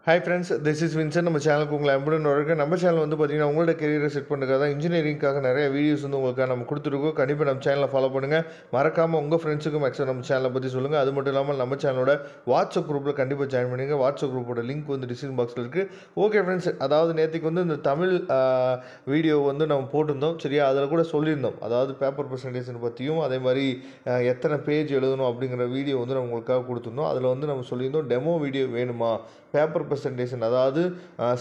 Hi friends, this is Vincent. நம்ம சேனலுக்கு உங்களை அன்புடன் வரவேற்கிறேன். நம்ம சேனல் வந்து பார்த்தீங்கன்னா உங்களோட கெரியரை செட் பண்ணுறதுக்காக தான் இன்ஜினியரிங்காக நிறைய வீடியோஸ் வந்து உங்களுக்காக நம்ம கொடுத்துருக்கோம். கண்டிப்பாக நம்ம சேனலை ஃபாலோ பண்ணுங்கள். மறக்காமல் உங்கள் ஃப்ரெண்ட்ஸுக்கும் மேக்ஸிமம் நம்ம சேனலை பற்றி சொல்லுங்கள். அது மட்டும் இல்லாமல் நம்ம சேனலோட வாட்ஸ்அப் குரூப்பில் கண்டிப்பாக ஜாயின் பண்ணுங்கள். வாட்ஸ்அப் குரூப்போட லிங்க் வந்து டிஸ்கிரிப்ஷன் பாக்ஸில் இருக்குது. ஓகே ஃப்ரெண்ட்ஸ், அதாவது நேற்றுக்கு வந்து இந்த தமிழ் வீடியோ வந்து நம்ம போட்டிருந்தோம். சரியா, அதில் கூட சொல்லியிருந்தோம். அதாவது பேப்பர் ப்ரெசன்டேஷன் பற்றியும் அதே மாதிரி எத்தனை பேஜ் எழுதணும் அப்படிங்கிற வீடியோ வந்து நம்ம உங்களுக்காக கொடுத்துருந்தோம். அதில் வந்து நம்ம சொல்லியிருந்தோம் டெமோ வீடியோ வேணுமா, பேப்பர் ப்ரெசன்டேஷன் அதாவது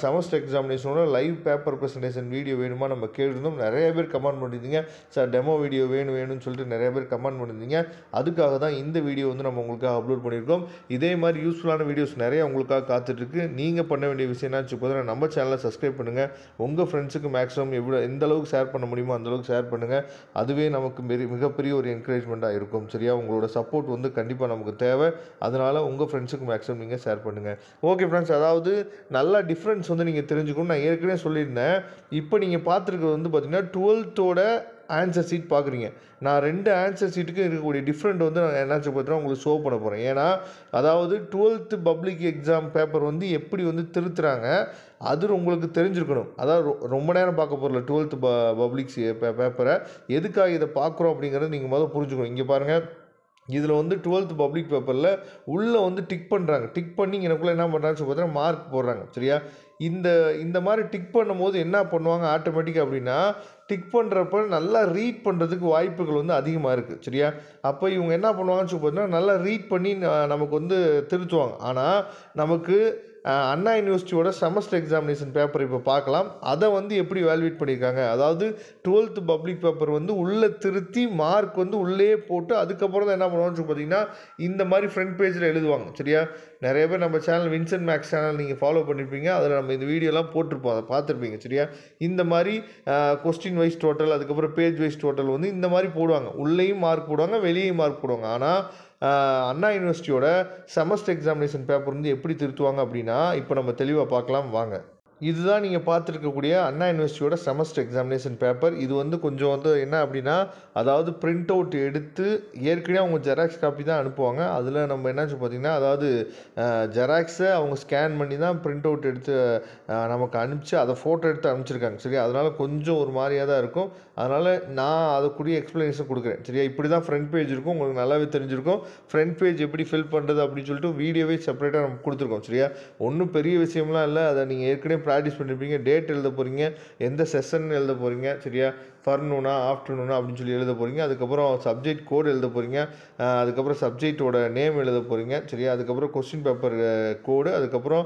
செமஸ்டர் எக்ஸாமினேஷனோட லைவ் பேப்பர் ப்ரெசன்டேஷன் வீடியோ வேணுமா நம்ம கேட்டிருந்தோம். நிறைய பேர் கமெண்ட் பண்ணியிருந்தீங்க, சார் டெமோ வீடியோ வேணும்னு சொல்லிட்டு நிறைய பேர் கமெண்ட் பண்ணியிருந்தீங்க. அதுக்காக தான் இந்த வீடியோ வந்து நம்ம உங்களுக்காக அப்லோட் பண்ணியிருக்கோம். இதே மாதிரி யூஸ்ஃபுல்லான வீடியோஸ் நிறைய உங்களுக்காக காத்துட்ருக்கு. நீங்கள் பண்ண வேண்டிய விஷயம் என்னாச்சு பார்த்தீங்கன்னா நம்ம சேனலை சப்ஸ்கிரைப் பண்ணுங்கள். உங்கள் ஃப்ரெண்ட்ஸுக்கு மேக்ஸிமம் எந்த அளவுக்கு ஷேர் பண்ண முடியுமோ அந்தளவுக்கு ஷேர் பண்ணுங்கள். அதுவே நமக்கு மிகப்பெரிய ஒரு என்கரேஜ்மெண்ட்டாக இருக்கும். சரியா, உங்களோட சப்போர்ட் வந்து கண்டிப்பாக நமக்கு தேவை. அதனால் உங்கள் ஃப்ரெண்ட்ஸுக்கு மேக்ஸிமம் நீங்கள் ஷேர் பண்ணுங்கள். ஓகே ஃப்ரெண்ட்ஸ், அதாவது நல்லா டிஃப்ரென்ஸ் வந்து நீங்கள் தெரிஞ்சுக்கணும். நான் ஏற்கனவே சொல்லியிருந்தேன். இப்போ நீங்கள் பார்த்துருக்கிறது வந்து பார்த்தீங்கன்னா 12th ஆன்சர் ஷீட் பார்க்குறீங்க. நான் 2 ஆன்சர் ஷீட்டுக்கு இருக்கக்கூடிய டிஃப்ரெண்ட் வந்து நான் என்னாச்சு பார்த்தீங்கன்னா உங்களுக்கு ஷோ பண்ண போகிறேன். ஏன்னா அதாவது 12th பப்ளிக் எக்ஸாம் பேப்பர் வந்து எப்படி வந்து திருத்துறாங்க அது உங்களுக்கு தெரிஞ்சிருக்கணும். அதாவது ரொம்ப நேரம் பார்க்க போகிறல 12th பப்ளிக் பேப்பரை எதுக்காக இதை பார்க்குறோம் அப்படிங்கிறத நீங்கள் முதல்ல புரிஞ்சுக்கணும். இங்கே பாருங்கள், இதில் வந்து 12th பப்ளிக் பேப்பரில் உள்ளே வந்து டிக் பண்ணுறாங்க. டிக் பண்ணி எனக்குள்ளே என்ன பண்ணுறாங்கன்னு சொல்லி பார்த்தீங்கன்னா மார்க் போடுறாங்க. சரியா, இந்த மாதிரி டிக் பண்ணும்போது என்ன பண்ணுவாங்க ஆட்டோமேட்டிக்காக அப்படின்னா, டிக் பண்ணுறப்ப நல்லா ரீட் பண்ணுறதுக்கு வாய்ப்புகள் வந்து அதிகமாக இருக்குது. சரியா, அப்போ இவங்க என்ன பண்ணுவாங்கன்னு சொல்லி பார்த்தீங்கன்னா நல்லா ரீட் பண்ணி நமக்கு வந்து திருத்துவாங்க. ஆனால் நமக்கு அண்ணா யூனிவர்சிட்டியோட செமஸ்டர் எக்ஸாமினேஷன் பேப்பர் இப்போ பார்க்கலாம். அதை வந்து எப்படி வேல்யூவேட் பண்ணியிருக்காங்க, அதாவது 12th பப்ளிக் பேப்பர் வந்து உள்ளே திருத்தி மார்க் வந்து உள்ளே போட்டு அதுக்கப்புறம் தான் என்ன பண்ணுவாங்கன்னு சொல்லி பார்த்தீங்கன்னா இந்த மாதிரி ஃப்ரண்ட் பேஜில் எழுதுவாங்க. சரியா, நிறைய பேர் நம்ம சேனல் வின்சென்ட் மேக்ஸ் சேனல் நீங்கள் ஃபாலோ பண்ணியிருப்பீங்க. அதில் நம்ம இந்த வீடியோலாம் போட்டிருப்போம், அதை பார்த்துருப்பீங்க. சரியா, இந்த மாதிரி கொஸ்டின் வைஸ் டோட்டல் அதுக்கப்புறம் பேஜ் வைஸ் டோட்டல் வந்து இந்த மாதிரி போடுவாங்க. உள்ளேயும் மார்க் போடுவாங்க, வெளியேயும் மார்க் போடுவாங்க. ஆனால் அண்ணா யூனிவர்சிட்டியோட செமஸ்டர் எக்ஸாமினேஷன் பேப்பர் வந்து எப்படி திருத்துவாங்க அப்படின்னா இப்போ நம்ம தெளிவாக பார்க்கலாம் வாங்க. இதுதான் நீங்கள் பார்த்துருக்கக்கூடிய அண்ணா யூனிவர்சிட்டியோட செமஸ்டர் எக்ஸாமினேஷன் பேப்பர். இது வந்து கொஞ்சம் வந்து என்ன அப்படின்னா, அதாவது பிரிண்ட் அவுட் எடுத்து ஏற்கனவே அவங்க ஜெராக்ஸ் காப்பி தான் அனுப்புவாங்க. அதில் நம்ம என்னாச்சு பார்த்திங்கன்னா, அதாவது ஜெராக்ஸை அவங்க ஸ்கேன் பண்ணி தான் பிரிண்ட் அவுட் எடுத்து நமக்கு அனுப்பிச்சு அதை ஃபோட்டோ எடுத்து அனுப்பிச்சிருக்காங்க. சரியா, அதனால் கொஞ்சம் ஒரு மாதிரியாக தான் இருக்கும். அதனால் நான் அதுக்குரிய எக்ஸ்ப்ளனேஷன் கொடுக்குறேன். சரியா, இப்படி தான் ஃப்ரண்ட் பேஜ் இருக்கும். உங்களுக்கு நல்லாவே தெரிஞ்சிருக்கும் ஃப்ரண்ட் பேஜ் எப்படி ஃபில் பண்ணுறது அப்படின்னு சொல்லிட்டு வீடியோவே செப்பரேட்டாக நம்ம கொடுத்துருக்கோம். சரியா, ஒன்றும் பெரிய விஷயம்லாம் இல்லை. அதை நீங்கள் ஏற்கனவே ப்ராக்டிஸ் பண்ணியிருப்பீங்க. டேட் எழுத போகிறீங்க, எந்த செஷன் எழுத போகிறீங்க, சரியா, ஃபர்னூனா ஆஃப்டர்நூனா அப்படின்னு சொல்லி எழுத போகிறீங்க. அதுக்கப்புறம் சப்ஜெக்ட் கோடு எழுத போகிறீங்க. அதுக்கப்புறம் சப்ஜெக்டோட நேம் எழுத போகிறீங்க. சரியா, அதுக்கப்புறம் கொஸ்டின் பேப்பர் கோடு, அதுக்கப்புறம்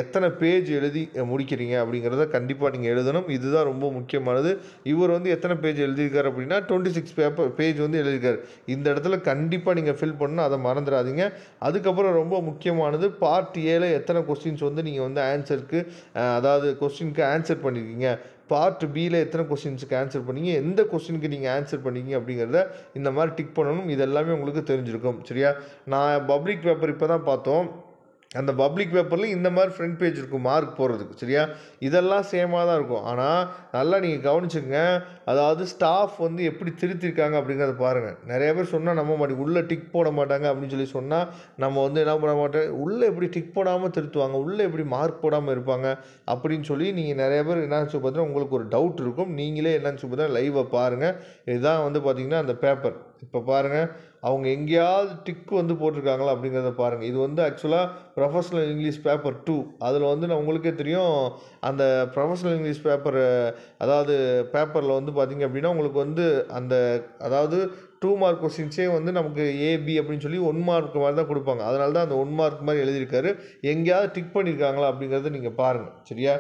எத்தனை பேஜ் எழுதி முடிக்கிறீங்க அப்படிங்கிறத கண்டிப்பாக நீங்கள் எழுதணும். இதுதான் ரொம்ப முக்கியமானது. இவர் வந்து எத்தனை பேஜ் எழுதியிருக்காரு அப்படின்னா 26 பேஜ் வந்து எழுதியிருக்காரு. இந்த இடத்துல கண்டிப்பாக நீங்கள் ஃபில் பண்ணணும், அதை மறந்துடாதீங்க. அதுக்கப்புறம் ரொம்ப முக்கியமானது பார்ட் ஏல எத்தனை கொஸ்டின்ஸ் வந்து நீங்கள் வந்து ஆன்சருக்கு அதாவது கொஸ்டினுக்கு ஆன்சர் பண்ணியிருக்கீங்க, பார்ட் பியில் எத்தனை கொஸ்டின்ஸுக்கு ஆன்சர் பண்ணீங்க, எந்த கொஸ்டினுக்கு நீங்கள் ஆன்சர் பண்ணீங்க அப்படிங்கிறத இந்த மாதிரி டிக் பண்ணணும். இது எல்லாமே உங்களுக்கு தெரிஞ்சிருக்கும். சரியா, நான் பப்ளிக் பேப்பர் இப்போ தான் பார்த்தோம். அந்த பப்ளிக் பேப்பரில் இந்த மாதிரி ஃப்ரண்ட் பேஜ் இருக்கும் மார்க் போடுறதுக்கு. சரியா, இதெல்லாம் சேமாக தான் இருக்கும். ஆனால் நல்லா நீங்கள் கவனிச்சுங்க, அதாவது ஸ்டாஃப் வந்து எப்படி திருத்திருக்காங்க அப்படிங்கிறத பாருங்கள். நிறைய பேர் சொன்னால் நம்ப மாட்டேங்க, உள்ளே டிக் போட மாட்டாங்க அப்படின்னு சொல்லி சொன்னால் நம்ம வந்து என்ன பண்ண மாட்டேன், உள்ளே எப்படி டிக் போடாமல் திருத்துவாங்க, உள்ளே எப்படி மார்க் போடாமல் இருப்பாங்க அப்படின்னு சொல்லி நீங்கள் நிறைய பேர் என்னன்னு சொல்லி பார்த்தீங்கன்னா உங்களுக்கு ஒரு டவுட் இருக்கும். நீங்களே என்னன்னு சொல்லி பார்த்தீங்கன்னா லைவை பாருங்கள். இதுதான் வந்து பார்த்திங்கன்னா அந்த பேப்பர். இப்போ பாருங்கள், அவங்க எங்கேயாவது டிக்கு வந்து போட்டிருக்காங்களா அப்படிங்கிறத பாருங்கள். இது வந்து ஆக்சுவலாக ப்ரொஃபஷ்னல் இங்கிலீஷ் பேப்பர் 2. அதில் வந்து நான் உங்களுக்கே தெரியும் அந்த ப்ரொஃபஷ்னல் இங்கிலீஷ் பேப்பர் அதாவது பேப்பரில் வந்து பார்த்திங்க அப்படின்னா உங்களுக்கு வந்து அந்த அதாவது 2 மார்க் கொஸ்டின்ஸே வந்து நமக்கு ஏபி அப்படின்னு சொல்லி 1 மார்க் மாதிரி தான் கொடுப்பாங்க. அதனால தான் அந்த 1 மார்க் மாதிரி எழுதியிருக்காரு. எங்கேயாவது டிக் பண்ணியிருக்காங்களா அப்படிங்கிறத நீங்கள் பாருங்கள். சரியா,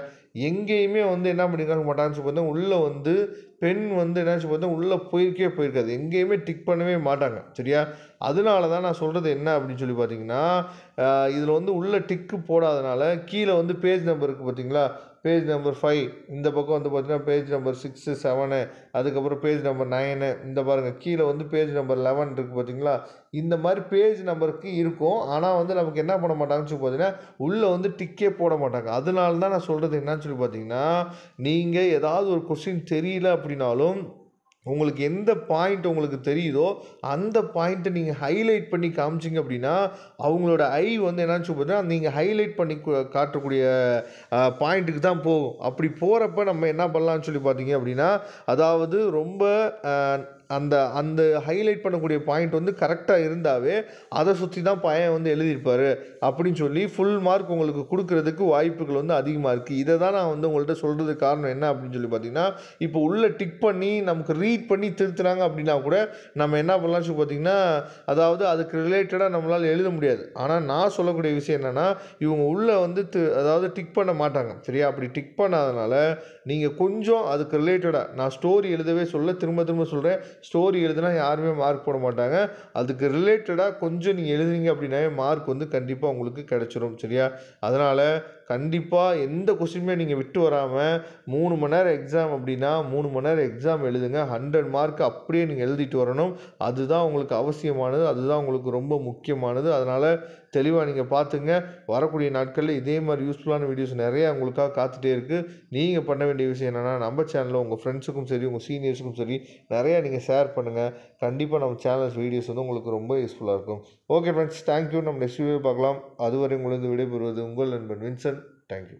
எங்கேயுமே வந்து என்ன பண்ணியிருக்காங்க மாட்டாங்கன்னு சொல்லி பார்த்தா உள்ளே வந்து பென் வந்து என்னாச்சு பார்த்தா உள்ளே போயிருக்காது. எங்கேயுமே டிக் பண்ணவே மாட்டாங்க. சரியா, அதனால தான் நான் சொல்கிறது என்ன அப்படின்னு சொல்லி பார்த்தீங்கன்னா, இதில் வந்து உள்ளே டிக்கு போடாதனால கீழே வந்து பேஜ் நம்பர் இருக்குது பார்த்தீங்களா, பேஜ் நம்பர் 5, இந்த பக்கம் வந்து பார்த்தீங்கன்னா பேஜ் நம்பர் 6, 7, அதுக்கப்புறம் பேஜ் நம்பர் 9, இந்த பாருங்கள் கீழே வந்து பேஜ் நம்பர் 11 இருக்குது பார்த்தீங்களா. இந்த மாதிரி பேஜ் நம்பருக்கு இருக்கும். ஆனால் வந்து நமக்கு என்ன பண்ண மாட்டாங்கன்னு சொல்லி பார்த்தீங்கன்னா உள்ளே வந்து டிக்கே போட மாட்டாங்க. அதனால தான் நான் சொல்கிறது என்னன்னு சொல்லி பார்த்தீங்கன்னா, நீங்கள் ஏதாவது ஒரு கொஸ்டின் தெரியல அப்படின்னாலும் உங்களுக்கு எந்த பாயிண்ட் உங்களுக்கு தெரியுதோ அந்த பாயிண்ட்டை நீங்கள் ஹைலைட் பண்ணி காமிச்சிங்க அப்படின்னா அவங்களோட ஐ வந்து என்னன்னு சொல்லி பார்த்தீங்கன்னா நீங்கள் ஹைலைட் பண்ணி காட்டக்கூடிய பாயிண்ட்டுக்கு தான் போகும். அப்படி போகிறப்ப நம்ம என்ன பண்ணலாம்னு சொல்லி பார்த்தீங்க அப்படின்னா, அதாவது ரொம்ப அந்த அந்த ஹைலைட் பண்ணக்கூடிய பாயிண்ட் வந்து கரெக்டாக இருந்தாவே அதை சுற்றி தான் பையன் வந்து எழுதியிருப்பார் அப்படின்னு சொல்லி ஃபுல் மார்க் உங்களுக்கு கொடுக்கறதுக்கு வாய்ப்புகள் வந்து அதிகமாக இருக்குது. இதை தான் நான் வந்து உங்கள்கிட்ட சொல்கிறதுக்கு காரணம் என்ன அப்படின்னு சொல்லி பார்த்தீங்கன்னா, இப்போ உள்ளே டிக் பண்ணி நமக்கு ரீட் பண்ணி திருத்துறாங்க அப்படின்னா கூட நம்ம என்ன பண்ணலாம்னு சொல்லி பார்த்தீங்கன்னா, அதாவது அதுக்கு ரிலேட்டடாக நம்மளால் எழுத முடியாது. ஆனால் நான் சொல்லக்கூடிய விஷயம் என்னென்னா, இவங்க உள்ளே வந்து அதாவது டிக் பண்ண மாட்டாங்க சரியா. அப்படி டிக் பண்ணாதனால நீங்கள் கொஞ்சம் அதுக்கு ரிலேட்டடாக, நான் ஸ்டோரி எழுதவே திரும்ப திரும்ப சொல்கிறேன், ஸ்டோரி எழுதுனா யாருமே மார்க் போட மாட்டாங்க. அதுக்கு ரிலேட்டடாக கொஞ்சம் நீங்கள் எழுதுனீங்க அப்படின்னாவே மார்க் வந்து கண்டிப்பாக உங்களுக்கு கிடச்சிரும் சரியா. அதனால் கண்டிப்பாக எந்த கொஸ்டினுமே நீங்கள் விட்டு வராமல் 3 மணி நேரம் எக்ஸாம் அப்படின்னா 3 மணி நேரம் எக்ஸாம் எழுதுங்க. 100 மார்க் அப்படியே நீங்கள் எழுதிட்டு வரணும். அதுதான் உங்களுக்கு அவசியமானது, அதுதான் உங்களுக்கு ரொம்ப முக்கியமானது. அதனால் தெளிவாக நீங்கள் பார்த்துங்க. வரக்கூடிய நாட்களில் இதே மாதிரி யூஸ்ஃபுல்லான வீடியோஸ் நிறையா உங்களுக்காக காத்துட்டே இருக்குது. நீங்கள் பண்ண வேண்டிய விஷயம் என்னென்னா, நம்ம சேனலில் உங்கள் ஃப்ரெண்ட்ஸுக்கும் சரி உங்கள் சீனியர்ஸுக்கும் சரி நிறையா நீங்கள் ஷேர் பண்ணுங்கள். கண்டிப்பாக நம்ம சேனல்ஸ் வீடியோஸ் வந்து உங்களுக்கு ரொம்ப யூஸ்ஃபுல்லாக இருக்கும். Okay friends, thank you. நம்ம நெக்ஸ்ட் வீடியோ பார்க்கலாம். அதுவரை உங்களிருந்து விடைபெறுவது உங்கள் நண்பன் வின்சென்ட். தேங்க்யூ.